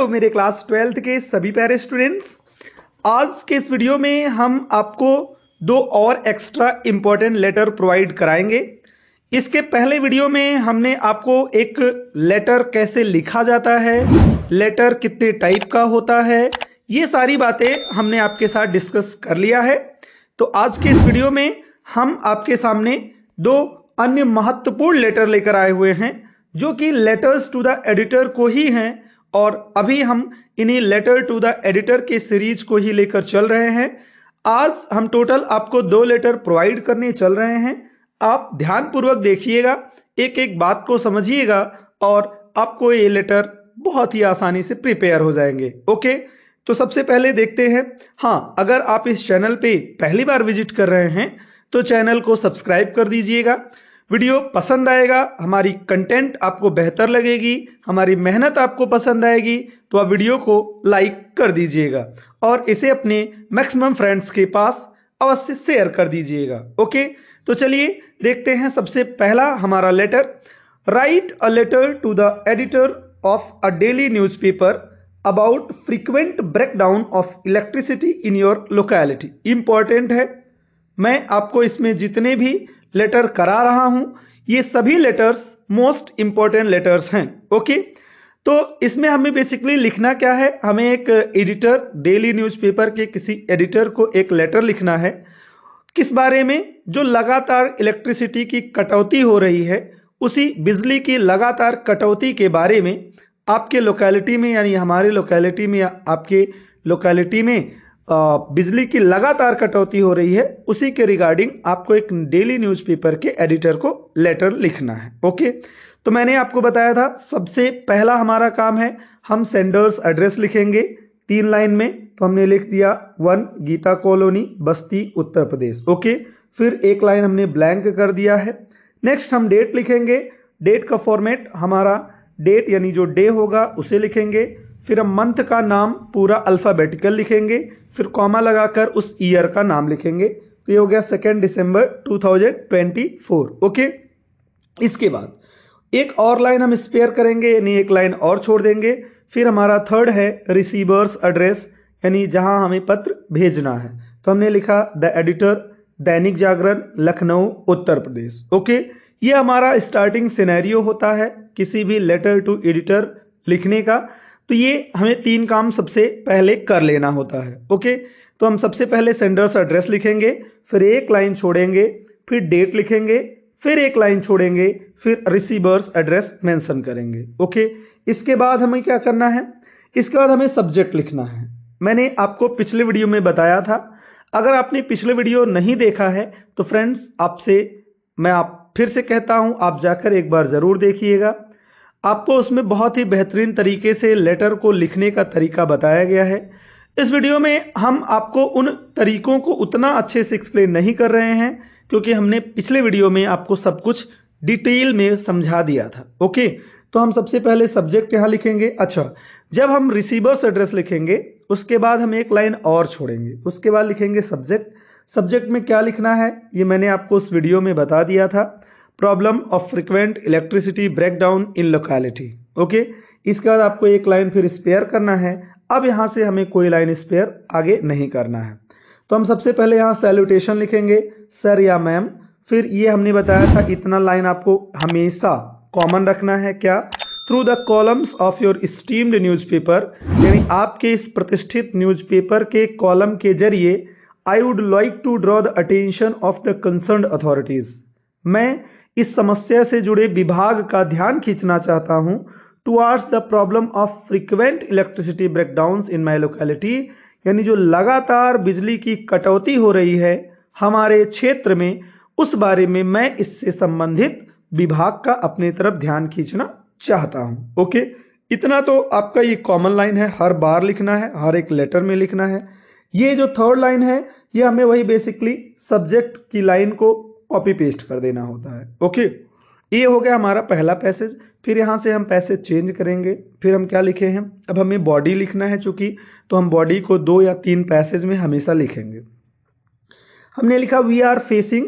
मेरे class 12th के सभी प्यारे स्टूडेंट्स। आज के इस वीडियो में हम आपको दो और एक्स्ट्रा इंपॉर्टेंट लेटर प्रोवाइड कराएंगे। इसके पहले वीडियो में हमने आपको एक लेटर कैसे लिखा जाता है, लेटर कितने टाइप का होता है, ये सारी बातें हमने आपके साथ डिस्कस कर लिया है। तो आज के इस वीडियो में हम आपके सामने दो अन्य महत्वपूर्ण लेटर लेकर आए हुए हैं जो कि लेटर्स टू द एडिटर को ही हैं, और अभी हम इन्हीं लेटर टू द एडिटर के सीरीज को ही लेकर चल रहे हैं। आज हम टोटल आपको दो लेटर प्रोवाइड करने चल रहे हैं। आप ध्यानपूर्वक देखिएगा, एक एक बात को समझिएगा और आपको ये लेटर बहुत ही आसानी से प्रिपेयर हो जाएंगे। ओके, तो सबसे पहले देखते हैं। हाँ, अगर आप इस चैनल पे पहली बार विजिट कर रहे हैं तो चैनल को सब्सक्राइब कर दीजिएगा। वीडियो पसंद आएगा, हमारी कंटेंट आपको बेहतर लगेगी, हमारी मेहनत आपको पसंद आएगी तो आप वीडियो को लाइक कर दीजिएगा और इसे अपने मैक्सिमम फ्रेंड्स के पास अवश्य शेयर कर दीजिएगा। ओके, तो चलिए देखते हैं। सबसे पहला हमारा letter, write a letter to the editor of a daily newspaper about frequent breakdown of electricity in your locality. Important है, मैं आपको इसमें जितने भी लेटर करा रहा हूं ये सभी लेटर्स मोस्ट इंपॉर्टेंट लेटर्स हैं। ओके, तो इसमें हमें बेसिकली लिखना क्या है, हमें एक एडिटर, डेली न्यूज़पेपर के किसी एडिटर को एक लेटर लिखना है। किस बारे में? जो लगातार इलेक्ट्रिसिटी की कटौती हो रही है, उसी बिजली की लगातार कटौती के बारे में आपके लोकेलिटी में, यानी हमारे लोकेलिटी में या आपके लोकेलिटी में बिजली की लगातार कटौती हो रही है, उसी के रिगार्डिंग आपको एक डेली न्यूज़पेपर के एडिटर को लेटर लिखना है। ओके, तो मैंने आपको बताया था सबसे पहला हमारा काम है, हम सेंडर्स एड्रेस लिखेंगे 3 लाइन में। तो हमने लिख दिया 1 गीता कॉलोनी, बस्ती, उत्तर प्रदेश। ओके, फिर एक लाइन हमने ब्लैंक कर दिया है। नेक्स्ट हम डेट लिखेंगे। डेट का फॉर्मेट हमारा डेट यानी जो डे होगा उसे लिखेंगे। फिर हम मंथ का नाम पूरा अल्फ़ाबेटिकल लिखेंगे, फिर कॉमा लगाकर उस ईयर का नाम लिखेंगे। तो ये हो गया 2 दिसंबर 2024। ओके, इसके बाद एक और लाइन हम स्पेयर करेंगे, यानी एक लाइन और छोड़ देंगे। फिर हमारा थर्ड है रिसीवर्स एड्रेस, यानी जहां हमें पत्र भेजना है। तो हमने लिखा the editor, Dainik Jagran, Lucknow, Uttar Pradesh. Okay, ये हमारा स्टार्टिंग सिनेरियो होता है किसी भी लेटर टू एडिटर लिखने का। तो ये हमें 3 काम सबसे पहले कर लेना होता है। ओके, तो हम सबसे पहले सेंडर्स एड्रेस लिखेंगे, फिर एक लाइन छोड़ेंगे, फिर डेट लिखेंगे, फिर एक लाइन छोड़ेंगे, फिर रिसीवर्स एड्रेस मेंशन करेंगे। ओके, इसके बाद हमें क्या करना है? इसके बाद हमें सब्जेक्ट लिखना है। मैंने आपको पिछले वीडियो में बताया था, अगर आपने पिछले वीडियो नहीं देखा है तो फ्रेंड्स आपसे मैं फिर से कहता हूं, आप जाकर एक बार जरूर देखिएगा। आपको उसमें बहुत ही बेहतरीन तरीके से लेटर को लिखने का तरीका बताया गया है। इस वीडियो में हम आपको उन तरीकों को उतना अच्छे से एक्सप्लेन नहीं कर रहे हैं क्योंकि हमने पिछले वीडियो में आपको सब कुछ डिटेल में समझा दिया था। ओके, तो हम सबसे पहले सब्जेक्ट यहाँ लिखेंगे। अच्छा, जब हम रिसीवर्स एड्रेस लिखेंगे उसके बाद हम एक लाइन और छोड़ेंगे, उसके बाद लिखेंगे सब्जेक्ट। सब्जेक्ट में क्या लिखना है ये मैंने आपको उस वीडियो में बता दिया था, problem of frequent electricity breakdown in locality. Okay, इसके बाद आपको एक लाइन फिर स्पेयर करना है। अब यहां से हमें कोई लाइन स्पेयर आगे नहीं करना है। तो हम सबसे पहले यहां सैल्यूटेशन लिखेंगे, सर या मैम। फिर ये हमने बताया था इतना लाइन आपको हमेशा कॉमन रखना है। क्या? Through the columns of your esteemed newspaper, यानी आपके इस प्रतिष्ठित न्यूज़पेपर के कॉलम के जरिए I would like to draw the attention of the concerned authorities. मैं इस समस्या से जुड़े विभाग का ध्यान खींचना चाहता हूं towards the problem of frequent electricity breakdowns in my locality, यानी जो लगातार बिजली की कटौती हो रही है हमारे क्षेत्र में, उस बारे में मैं इससे संबंधित विभाग का अपनी तरफ ध्यान खींचना चाहता हूं। ओके, इतना तो आपका ये कॉमन लाइन है, हर बार लिखना है, हर एक लेटर में लिखना है। ये जो थर्ड लाइन है ये हमें वही बेसिकली सब्जेक्ट की लाइन को कॉपी पेस्ट कर देना होता है। ओके, ये हो गया हमारा पहला पैसेज। फिर यहां से हम पैसेज चेंज करेंगे। फिर हम क्या लिखे हैं, अब हमें बॉडी लिखना है चूंकि, तो हम बॉडी को 2 या 3 पैसेज में हमेशा लिखेंगे। हमने लिखा वी आर फेसिंग,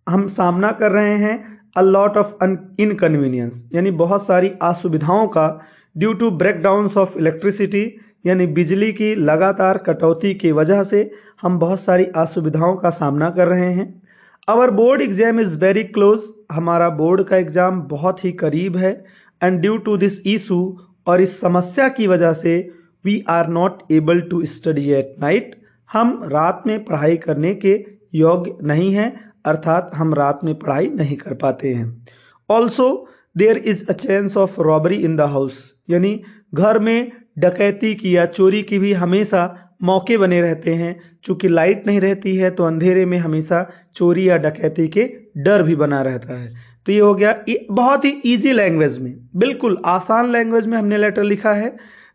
हम सामना कर रहे हैं, अ लॉट ऑफ इनकन्वीनियंस, यानी बहुत सारी असुविधाओं का due to breakdowns of electricity, यानी बिजली की लगातार कटौती की वजह से हम बहुत सारी असुविधाओं का सामना कर रहे हैं। Our board exam is very close, हमारा बोर्ड का एग्जाम बहुत ही करीब है। And due to this issue, और इस समस्या की वजह से, we are not able to study at night, हम रात में पढ़ाई करने के योग्य नहीं हैं, अर्थात हम रात में पढ़ाई नहीं कर पाते हैं। Also there is a chance of robbery in the house, यानी घर में डकैती की या चोरी की भी हमेशा मौके बने रहते हैं। चूंकि लाइट नहीं रहती है तो अंधेरे में हमेशा चोरी या डकैती के डर भी बना रहता है। तो ये हो गया बहुत ही इजी लैंग्वेज में, बिल्कुल आसान लैंग्वेज में हमने लेटर लिखा है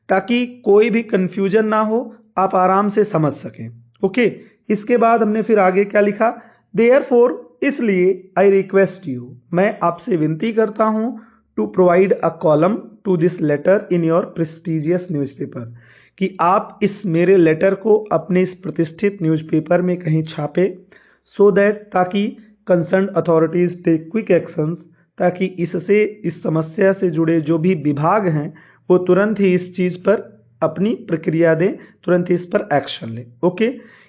ताकि कोई भी कंफ्यूजन ना हो, आप आराम से समझ सकें। ओके, इसके बाद हमने फिर आगे क्या लिखा, देयरफॉर, इसलिए, आई रिक्वेस्ट यू, मैं आपसे विनती करता हूं, to provide a column to this letter in your prestigious newspaper, कि आप इस मेरे लेटर को अपने इस प्रतिष्ठित न्यूज़पेपर में कहीं छापे, सो दैट, ताकि concern authorities take quick actions, ताकि इससे, इस समस्या से जुड़े जो भी विभाग हैं वो तुरंत ही इस चीज पर अपनी प्रक्रिया दें, तुरंत ही इस पर एक्शन लें। ओके,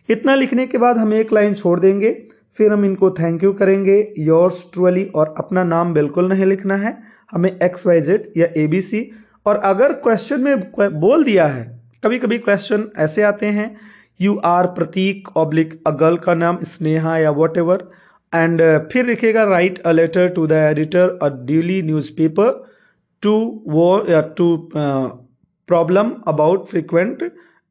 इतना लिखने के बाद हम एक लाइन छोड़ देंगे, फिर हम इनको थैंक यू करेंगे, योर्स ट्रूली, और अपना नाम बिल्कुल नहीं लिखना है, हमें XYZ या ABC। और अगर क्वेश्चन में बोल दिया है, कभी कभी क्वेश्चन ऐसे आते हैं, you are Prateek oblique a girl का नाम स्नेहा या वॉट एवर, एंड फिर लिखेगा write a letter to the editor a daily newspaper to problem about frequent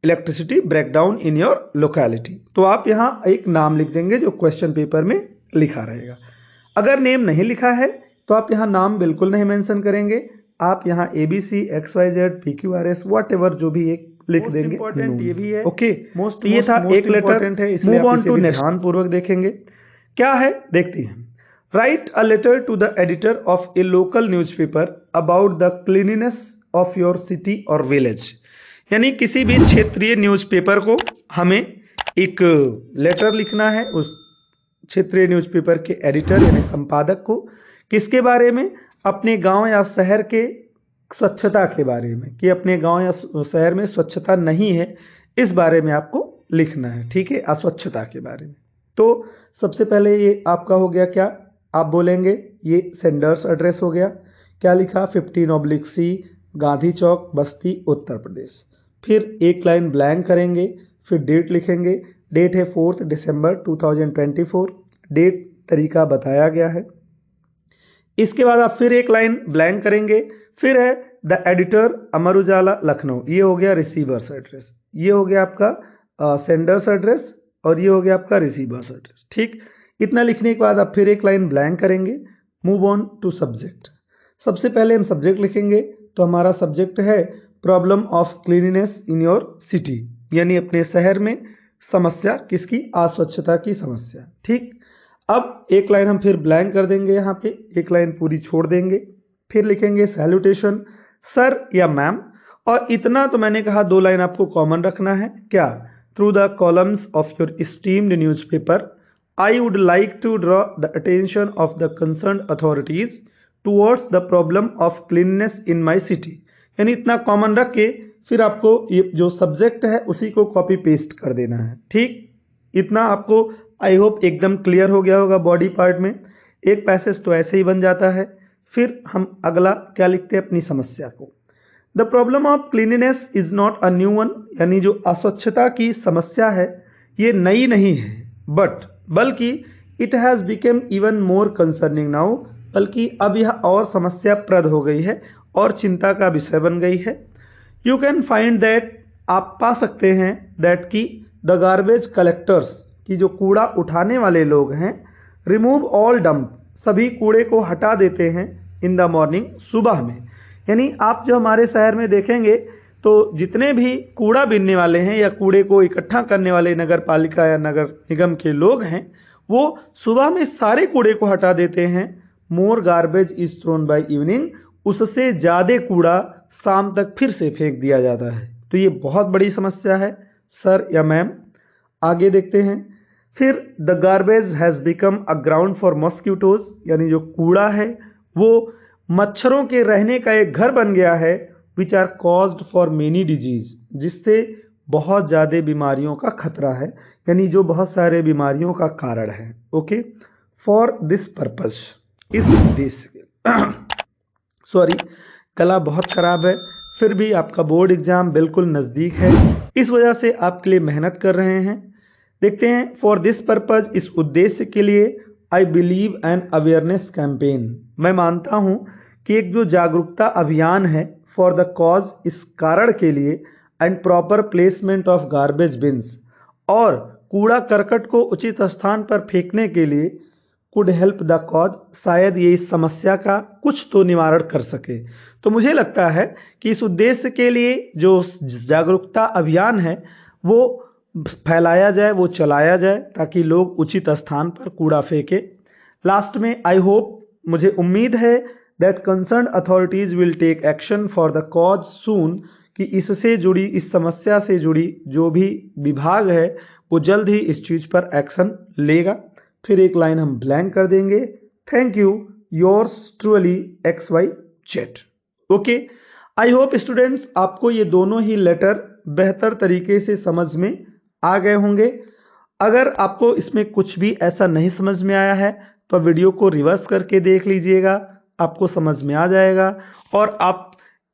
electricity breakdown in your locality. तो आप यहाँ एक नाम लिख देंगे जो क्वेश्चन पेपर में लिखा रहेगा। अगर नेम नहीं लिखा है तो आप यहाँ नाम बिल्कुल नहीं मेंशन करेंगे, आप यहाँ ABC, XYZ, PQRS what ever जो भी एक लिख देंगे। इंपॉर्टेंट ये भी है। ओके, मोस्ट ये था एक लेटर है, इसलिए मूव ऑन टू ध्यान पूर्वक देखेंगे क्या है, देखते हैं। Write a letter to the editor of a local newspaper about the cleanliness of your city और विलेज, यानी किसी भी क्षेत्रीय न्यूज़पेपर को हमें एक लेटर लिखना है उस क्षेत्रीय न्यूज़पेपर के एडिटर यानी संपादक को, किसके बारे में, अपने गांव या शहर के स्वच्छता के बारे में, कि अपने गांव या शहर में स्वच्छता नहीं है, इस बारे में आपको लिखना है। ठीक है, अस्वच्छता के बारे में। तो सबसे पहले ये आपका हो गया क्या, आप बोलेंगे ये सेंडर्स एड्रेस हो गया, क्या लिखा, 15/C गांधी चौक बस्ती उत्तर प्रदेश। फिर एक लाइन ब्लैंक करेंगे, फिर डेट लिखेंगे, डेट है 4 दिसंबर 2024, डेट तरीका बताया गया है। इसके बाद आप फिर एक लाइन ब्लैंक करेंगे, फिर है द एडिटर अमर उजाला लखनऊ, ये हो गया रिसीवर्स एड्रेस, ये हो गया आपका सेंडर्स एड्रेस, और ये हो गया आपका रिसीवर्स एड्रेस। ठीक, इतना लिखने के बाद आप फिर एक लाइन ब्लैंक करेंगे, मूव ऑन टू सब्जेक्ट। सबसे पहले हम सब्जेक्ट लिखेंगे, तो हमारा सब्जेक्ट है problem of cleanliness in your city, यानी अपने शहर में समस्या किसकी, अस्वच्छता की समस्या। ठीक, अब एक लाइन हम फिर ब्लैंक कर देंगे, यहाँ पे एक लाइन पूरी छोड़ देंगे, फिर लिखेंगे सैल्यूटेशन सर या मैम, और इतना तो मैंने कहा 2 लाइन आपको कॉमन रखना है, क्या, through the columns of your esteemed newspaper I would like to draw the attention of the concerned authorities towards the problem of cleanness in my city, यानी इतना कॉमन रख के फिर आपको ये जो सब्जेक्ट है उसी को कॉपी पेस्ट कर देना है। ठीक, इतना आपको आई होप एकदम क्लियर हो गया होगा। बॉडी पार्ट में एक पैसेज तो ऐसे ही बन जाता है। फिर हम अगला क्या लिखते हैं, अपनी समस्या को, the problem of cleanliness is not a new one, यानी जो अस्वच्छता की समस्या है ये नई नहीं है, बल्कि it has become even more concerning now, बल्कि अब यह और समस्याप्रद हो गई है और चिंता का विषय बन गई है। यू कैन फाइंड दैट, आप पा सकते हैं, दैट की द गार्बेज कलेक्टर्स, की जो कूड़ा उठाने वाले लोग हैं, रिमूव ऑल डंप, सभी कूड़े को हटा देते हैं, इन द मॉर्निंग, सुबह में। यानी आप जो हमारे शहर में देखेंगे तो जितने भी कूड़ा बीनने वाले हैं या कूड़े को इकट्ठा करने वाले नगर पालिका या नगर निगम के लोग हैं, वो सुबह में सारे कूड़े को हटा देते हैं। More garbage is thrown by evening, उससे ज़्यादा कूड़ा शाम तक फिर से फेंक दिया जाता है। तो ये बहुत बड़ी समस्या है सर या मैम। आगे देखते हैं, फिर the garbage has become a ground for mosquitoes, यानी जो कूड़ा है वो मच्छरों के रहने का एक घर बन गया है, which are caused for many disease, जिससे बहुत ज़्यादा बीमारियों का खतरा है, यानी जो बहुत सारे बीमारियों का कारण है। ओके, फॉर दिस पर्पज, इस उद्देश्य सॉरी, गला बहुत खराब है, फिर भी आपका बोर्ड एग्जाम बिल्कुल नज़दीक है, इस वजह से आपके लिए मेहनत कर रहे हैं। देखते हैं, फॉर दिस पर्पज, इस उद्देश्य के लिए I believe an awareness campaign, मैं मानता हूं कि एक जो जागरूकता अभियान है, फॉर द कॉज, इस कारण के लिए, and proper placement of garbage beans, और कूड़ा करकट को उचित स्थान पर फेंकने के लिए, कुड हेल्प द कॉज, शायद ये इस समस्या का कुछ तो निवारण कर सके। तो मुझे लगता है कि इस उद्देश्य के लिए जो जागरूकता अभियान है वो फैलाया जाए, वो चलाया जाए, ताकि लोग उचित स्थान पर कूड़ा फेंके। लास्ट में आई होप, मुझे उम्मीद है, that concern authorities will take action for the cause soon, कि इससे जुड़ी, इस समस्या से जुड़ी जो भी विभाग है वो जल्द ही इस चीज पर एक्शन लेगा। फिर एक लाइन हम ब्लैंक कर देंगे, thank you, yours truly XY chat. Okay, I hope students आपको ये दोनों ही लेटर बेहतर तरीके से समझ में आ गए होंगे। अगर आपको इसमें कुछ भी ऐसा नहीं समझ में आया है तो वीडियो को रिवर्स करके देख लीजिएगा, आपको समझ में आ जाएगा। और आप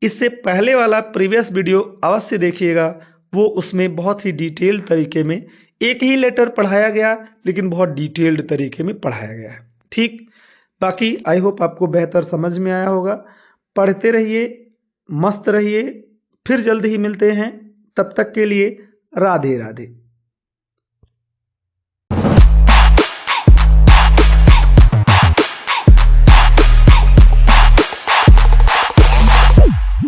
इससे पहले वाला प्रीवियस वीडियो अवश्य देखिएगा, वो उसमें बहुत ही डिटेल्ड तरीके में एक ही लेटर पढ़ाया गया, लेकिन बहुत डिटेल्ड तरीके में पढ़ाया गया है। ठीक, बाकी आई होप आपको बेहतर समझ में आया होगा। पढ़ते रहिए, मस्त रहिए, फिर जल्द ही मिलते हैं, तब तक के लिए राधे राधे।